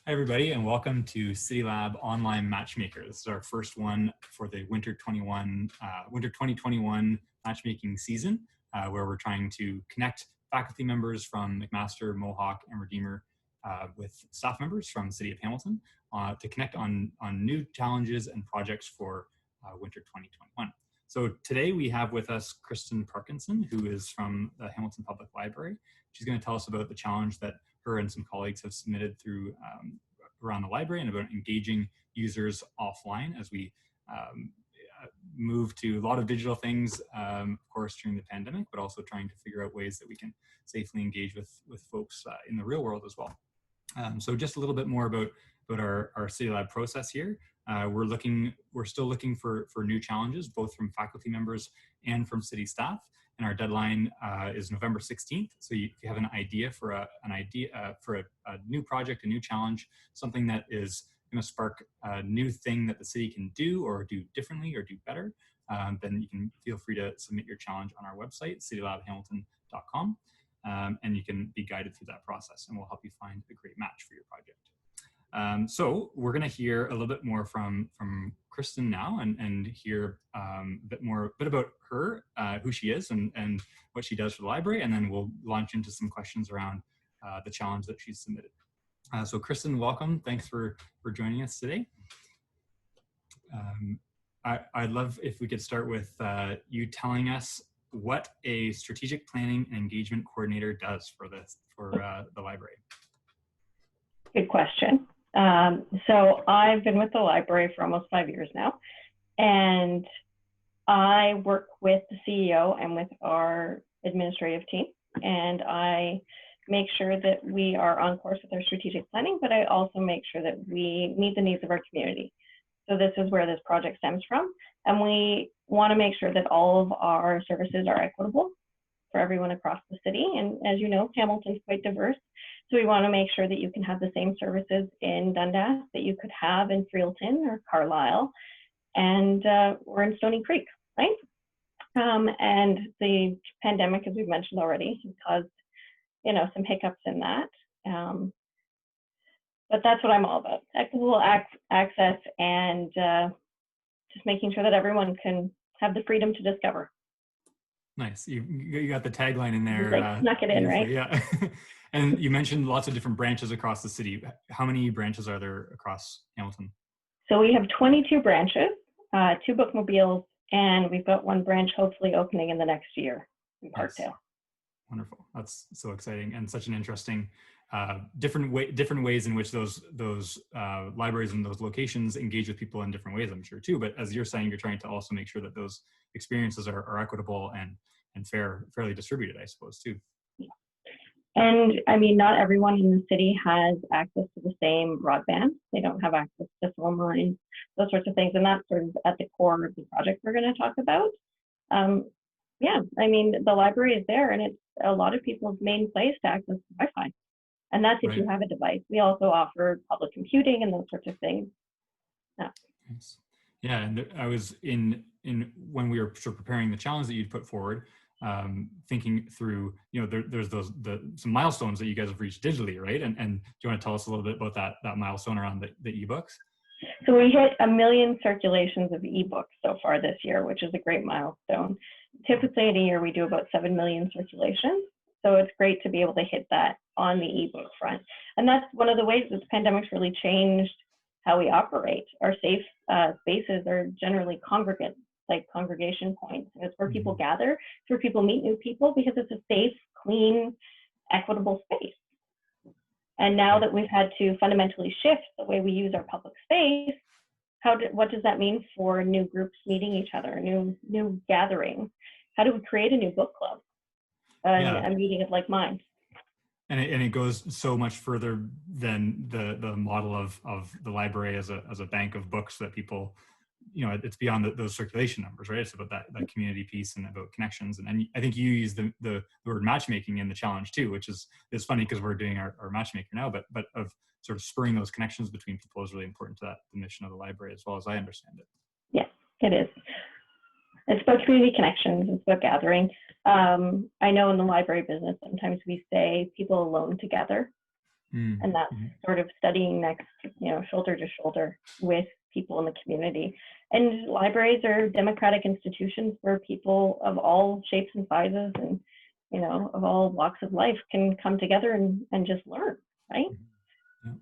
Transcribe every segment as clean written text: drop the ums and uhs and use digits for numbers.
Hi, everybody, and welcome to CityLAB Online Matchmaker. This is our first one for the Winter 2021 matchmaking season, where we're trying to connect faculty members from McMaster, Mohawk, and Redeemer with staff members from the City of Hamilton to connect on new challenges and projects for Winter 2021. So today we have with us Krystin Parkinson, who is from the Hamilton Public Library. She's going to tell us about the challenge that her and some colleagues have submitted through around the library and about engaging users offline as we move to a lot of digital things, of course, during the pandemic, but also trying to figure out ways that we can safely engage with folks in the real world as well. So just a little bit more about our CityLAB process here. We're still looking for new challenges, both from faculty members and from city staff. And our deadline is November 16th. So if you have an idea for a new project, a new challenge, something that is going to spark a new thing that the city can do or do differently or do better, then you can feel free to submit your challenge on our website, citylabhamilton.com, and you can be guided through that process, and we'll help you find a great match for your project. So we're going to hear a little bit more from Krystin now and hear a bit about her, who she is and what she does for the library, and then we'll launch into some questions around the challenge that she's submitted. So Krystin, welcome. Thanks for joining us today. I'd love if we could start with you telling us what a strategic planning and engagement coordinator does for the library. Good question. So I've been with the library for almost 5 years now, and I work with the CEO and with our administrative team, and I make sure that we are on course with our strategic planning, but I also make sure that we meet the needs of our community. So this is where this project stems from, and we want to make sure that all of our services are equitable for everyone across the city. And as you know, Hamilton's quite diverse. So we want to make sure that you can have the same services in Dundas that you could have in Freelton or Carlisle and or in Stony Creek, right? And the pandemic, as we've mentioned already, has caused, some hiccups in that. But that's what I'm all about: equitable access and just making sure that everyone can have the freedom to discover. Nice. You got the tagline in there. Like snuck it in, right? Yeah. And you mentioned lots of different branches across the city. How many branches are there across Hamilton? So we have 22 branches, 2 bookmobiles, and we've got 1 branch hopefully opening in the next year in Parkdale. Wonderful. That's so exciting and such an interesting different ways in which those libraries and those locations engage with people in different ways, I'm sure too. But as you're saying, you're trying to also make sure that those experiences are equitable and fairly distributed, I suppose, too. Yeah. And I mean, not everyone in the city has access to the same broadband. They don't have access to phone lines, those sorts of things. And that's sort of at the core of the project we're going to talk about. Yeah, I mean, the library is there, and it's a lot of people's main place to access Wi-Fi. And that's if Right. you have a device. We also offer public computing and those sorts of things. Yeah. Nice. Yeah, and I was in when we were sort of preparing the challenge that you'd put forward, thinking through, there's some milestones that you guys have reached digitally, right? And do you want to tell us a little bit about that milestone around the ebooks? So we hit 1 million circulations of ebooks so far this year, which is a great milestone. Typically in a year we do about 7 million circulations. So it's great to be able to hit that on the ebook front. And that's one of the ways this pandemic's really changed how we operate. Our safe spaces are generally congregate, like congregation points. And it's where people gather, it's where people meet new people, because it's a safe, clean, equitable space. And now that we've had to fundamentally shift the way we use our public space, what does that mean for new groups meeting each other, new gatherings? How do we create a new book club, a meeting of like minds? And it goes so much further than the model of the library as a bank of books that people, it's beyond those circulation numbers, right? It's about that community piece and about connections. And I think you use the word matchmaking in the challenge too, which is funny because we're doing our matchmaker now, but of sort of spurring those connections between people is really important to the mission of the library, as well as I understand it. Yeah, it is. It's about community connections. It's about gathering. I know in the library business, sometimes we say people alone together. And that's sort of studying next, shoulder to shoulder with people in the community. And libraries are democratic institutions where people of all shapes and sizes and, of all walks of life can come together and just learn, right?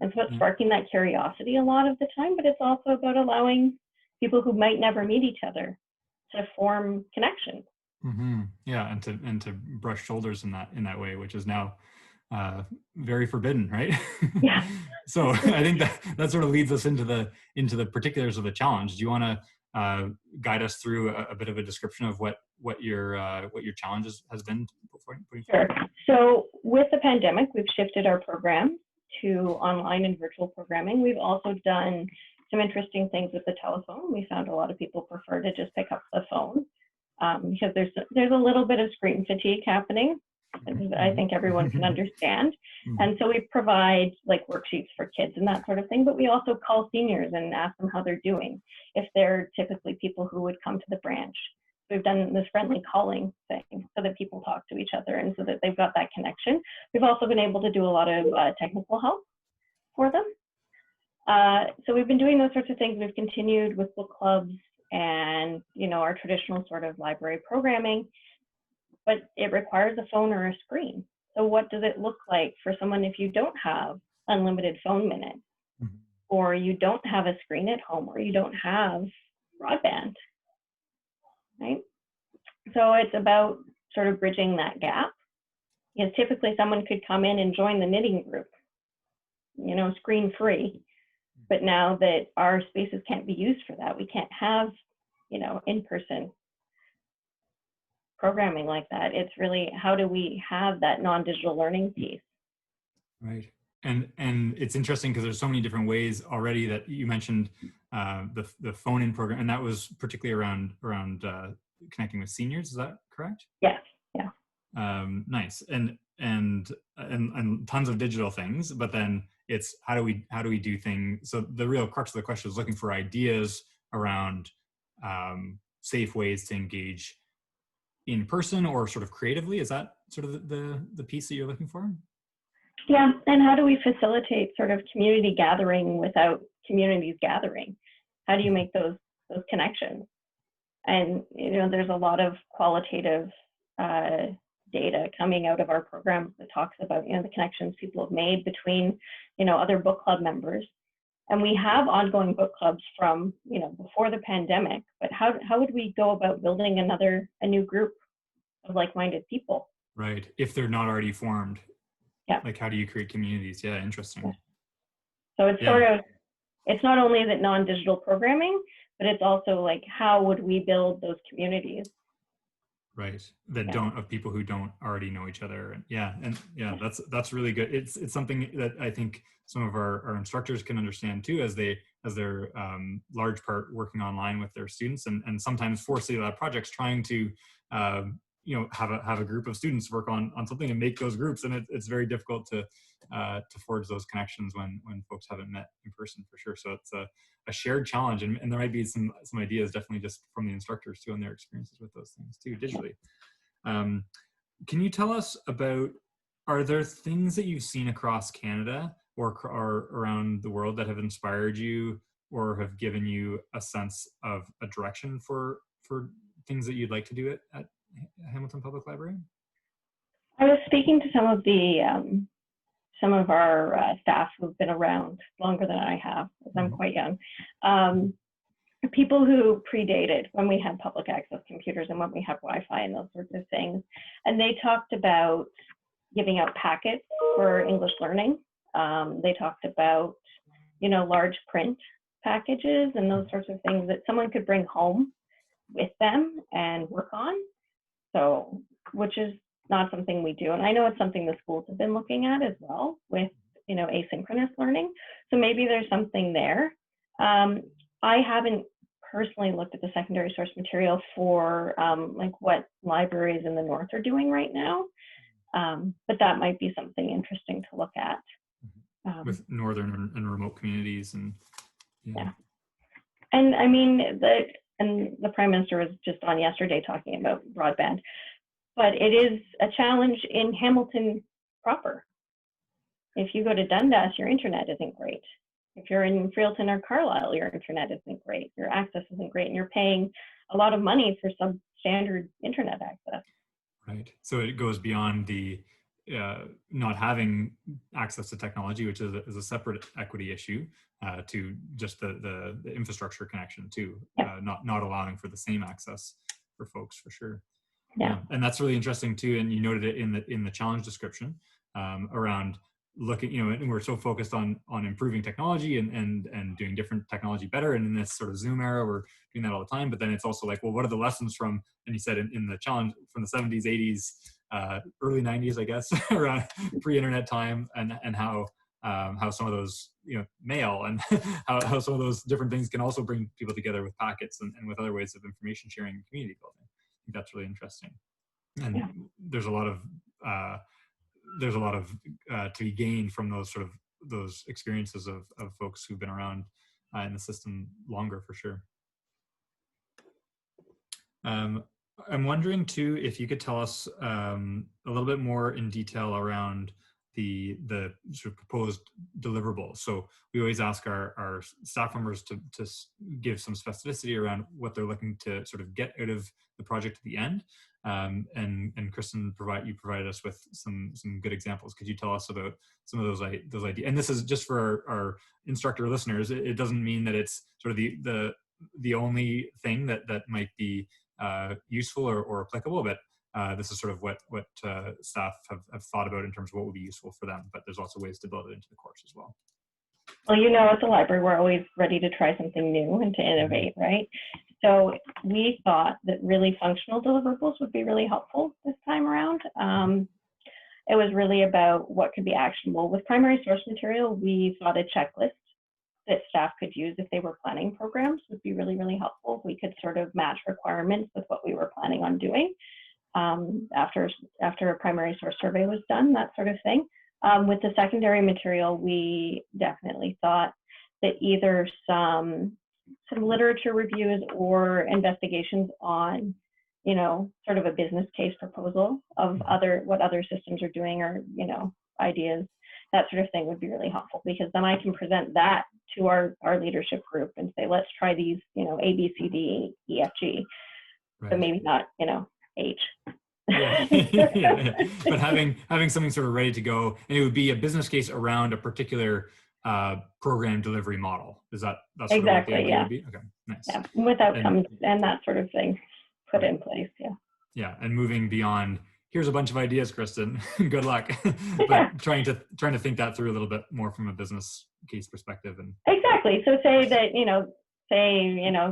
And so it's sparking that curiosity a lot of the time, but it's also about allowing people who might never meet each other to form connections. Yeah, and to brush shoulders in that way, which is now very forbidden, right? Yeah. So I think that sort of leads us into the particulars of the challenge. Do you want to guide us through a bit of a description of what your challenge has been? Sure. So with the pandemic, we've shifted our program to online and virtual programming. We've also done some interesting things with the telephone. We found a lot of people prefer to just pick up the phone because there's a little bit of screen fatigue happening. I think everyone can understand. And so we provide like worksheets for kids and that sort of thing, but we also call seniors and ask them how they're doing, if they're typically people who would come to the branch. We've done this friendly calling thing so that people talk to each other and so that they've got that connection. We've also been able to do a lot of technical help for them. So we've been doing those sorts of things. We've continued with book clubs and, our traditional sort of library programming, but it requires a phone or a screen. So what does it look like for someone if you don't have unlimited phone minutes, or you don't have a screen at home, or you don't have broadband, right? So it's about sort of bridging that gap. Because typically someone could come in and join the knitting group, screen free. But now that our spaces can't be used for that, we can't have, in-person programming like that. It's really, how do we have that non-digital learning piece? Right. And it's interesting because there's so many different ways already that you mentioned the phone-in program, and that was particularly around connecting with seniors. Is that correct? Yes. Yeah. Nice. And tons of digital things, but then it's how do we do things? So the real crux of the question is looking for ideas around safe ways to engage in person or sort of creatively. Is that sort of the piece that you're looking for? Yeah, and how do we facilitate sort of community gathering without communities gathering? How do you make those connections? And there's a lot of qualitative data coming out of our program that talks about the connections people have made between other book club members. And we have ongoing book clubs from before the pandemic, but how would we go about building a new group of like-minded people? Right, if they're not already formed. Yeah. Like, how do you create communities? Yeah, interesting. Yeah. So it's sort of, it's not only that non-digital programming, but it's also like, how would we build those communities? Right, that don't, of people who don't already know each other. And that's really good. It's something that I think some of our instructors can understand too, as they're large part working online with their students, and sometimes for CityLAB projects trying to have a group of students work on something and make those groups, and it's very difficult to forge those connections when folks haven't met in person, for sure. So it's a shared challenge, and there might be some ideas definitely just from the instructors too and their experiences with those things too digitally. Can you tell us about, are there things that you've seen across Canada or around the world that have inspired you or have given you a sense of a direction for things that you'd like to do at Hamilton Public Library? I was speaking to some of our staff who've been around longer than I have, because I'm quite young. People who predated when we had public access computers and when we had Wi-Fi and those sorts of things. And they talked about giving out packets for English learning. They talked about, large print packages and those sorts of things that someone could bring home with them and work on. So, which is not something we do. And I know it's something the schools have been looking at as well with, asynchronous learning. So maybe there's something there. I haven't personally looked at the secondary source material for like what libraries in the North are doing right now. But that might be something interesting to look at. With northern and remote communities and yeah. And I mean, the Prime Minister was just on yesterday talking about broadband, but it is a challenge in Hamilton proper. If you go to Dundas, your internet isn't great. If you're in Freelton or Carlisle, your internet isn't great. Your access isn't great, and you're paying a lot of money for some standard internet access. Right. So it goes beyond the not having access to technology, which is a separate equity issue, to just the infrastructure connection too, not allowing for the same access for folks, for sure. Yeah, and that's really interesting too. And you noted it in the challenge description around looking, and we're so focused on improving technology and doing different technology better. And in this sort of Zoom era, we're doing that all the time. But then it's also like, well, what are the lessons from? And you said in the challenge from the 70s, 80s, early 90s, I guess, around pre-internet time, and how some of those, mail and how some of those different things can also bring people together with packets and with other ways of information sharing and community building. I think that's really interesting. And there's a lot of to be gained from those experiences of folks who've been around in the system longer, for sure. I'm wondering too if you could tell us a little bit more in detail around the sort of proposed deliverables. So we always ask our staff members to give some specificity around what they're looking to sort of get out of the project at the end. And Krystin, you provided us with some good examples. Could you tell us about some of those ideas? And this is just for our instructor listeners. It doesn't mean that it's sort of the only thing that might be useful or applicable, but this is sort of what staff have thought about in terms of what would be useful for them. But there's also ways to build it into the course as well. Well, at the library, we're always ready to try something new and to innovate, right? So we thought that really functional deliverables would be really helpful this time around. It was really about what could be actionable. With primary source material, we thought a checklist that staff could use if they were planning programs would be really, really helpful. We could sort of match requirements with what we were planning on doing after a primary source survey was done, that sort of thing. With the secondary material, we definitely thought that either some literature reviews or investigations on, sort of a business case proposal of what other systems are doing, or, ideas, that sort of thing would be really helpful, because then I can present that to our leadership group and say, let's try these, A, B, C, D, E, F, G, right. But maybe not, H. Yeah. But having something sort of ready to go, and it would be a business case around a particular program delivery model. Is that that's exactly sort of what the yeah would be? Okay, nice. Yeah, with outcomes and that sort of thing put in place. Yeah, and moving beyond, here's a bunch of ideas, Krystin. Good luck. But trying to think that through a little bit more from a business case perspective. And exactly. So say that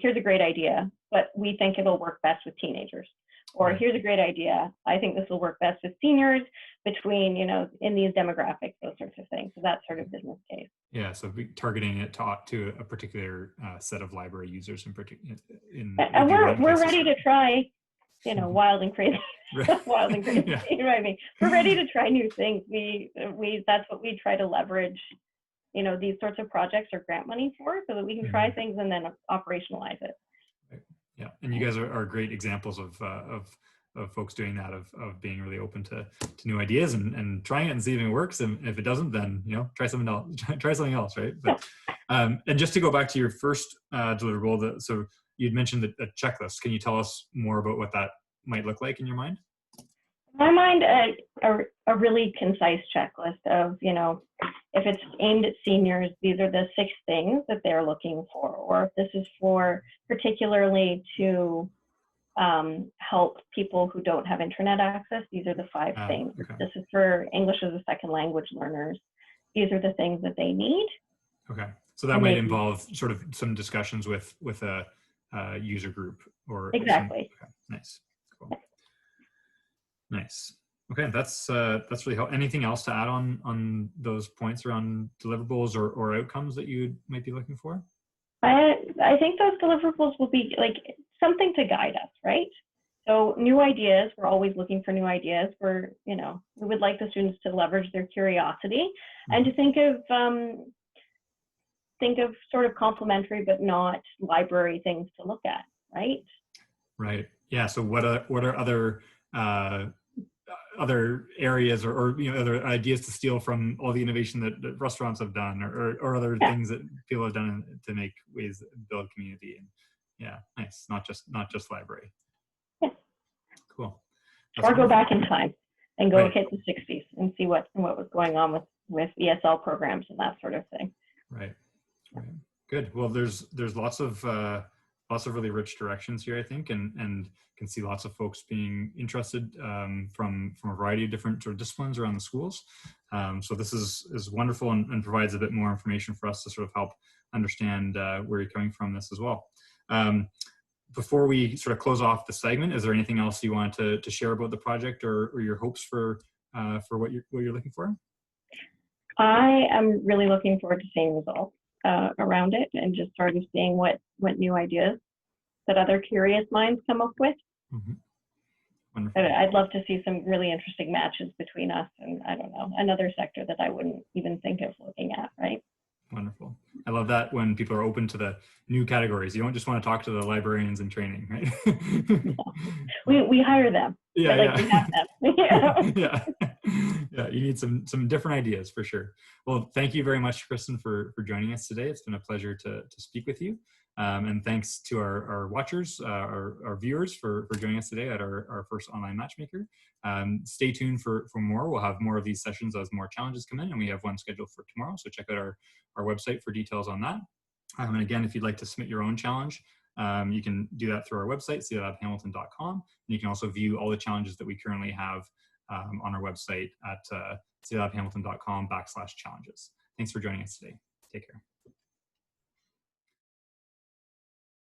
here's a great idea, but we think it'll work best with teenagers. Or here's a great idea, I think this will work best with seniors between, in these demographics, those sorts of things. So that sort of business case. Yeah, so targeting it to a particular set of library users in particular. And we're ready to try, wild and crazy, wild and crazy. Yeah. You know what I mean? We're ready to try new things. We that's what we try to leverage, these sorts of projects or grant money for, so that we can try things and then operationalize it. Yeah, and you guys are great examples of folks doing that, of being really open to new ideas and trying it and see if it works. And if it doesn't, then try something else. Try something else, right? But and just to go back to your first deliverable, so you'd mentioned a checklist. Can you tell us more about what that might look like in your mind? In my mind, a really concise checklist of, if it's aimed at seniors, these are the 6 things that they're looking for. Or if this is for particularly to help people who don't have internet access, these are the 5 things. Okay. If this is for English as a second language learners, these are the things that they need. Okay, so that might involve sort of some discussions with a user group or exactly. Okay, nice, cool. Nice. Okay, that's really helpful. Anything else to add on those points around deliverables or outcomes that you might be looking for? I think those deliverables will be like something to guide us, right? So new ideas, we're always looking for new ideas. We would like the students to leverage their curiosity and to think of sort of complementary but not library things to look at, right? Right. Yeah. So what are other other areas or other ideas to steal from all the innovation that restaurants have done or other things that people have done to make ways that build community. And yeah, nice. Not just library. Yeah. Cool. That's or wonderful. Go back in time and go hit the 60s and see what was going on with ESL programs and that sort of thing. Right. Good. Well, there's lots of really rich directions here, I think, and can see lots of folks being interested from a variety of different sort of disciplines around the schools. So this is wonderful and provides a bit more information for us to sort of help understand where you're coming from this as well. Before we sort of close off the segment, is there anything else you wanted to share about the project or your hopes for what you're looking for? I am really looking forward to seeing results around it and just sort of seeing what new ideas that other curious minds come up with. Mm-hmm. Wonderful. I'd love to see some really interesting matches between us and, I don't know, another sector that I wouldn't even think of looking at, right? Wonderful. I love that when people are open to the new categories. You don't just want to talk to the librarians in training, right? We hire them. Yeah, we have them. Yeah, you need some different ideas for sure. Well, thank you very much, Krystin, for joining us today. It's been a pleasure to speak with you. And thanks to our watchers, our viewers for joining us today at our first online matchmaker. Stay tuned for more. We'll have more of these sessions as more challenges come in, and we have one scheduled for tomorrow. So check out our website for details on that. And again, if you'd like to submit your own challenge, you can do that through our website, CityLABHamilton.com. And you can also view all the challenges that we currently have on our website at CityLABHamilton.com/challenges. Thanks for joining us today. Take care.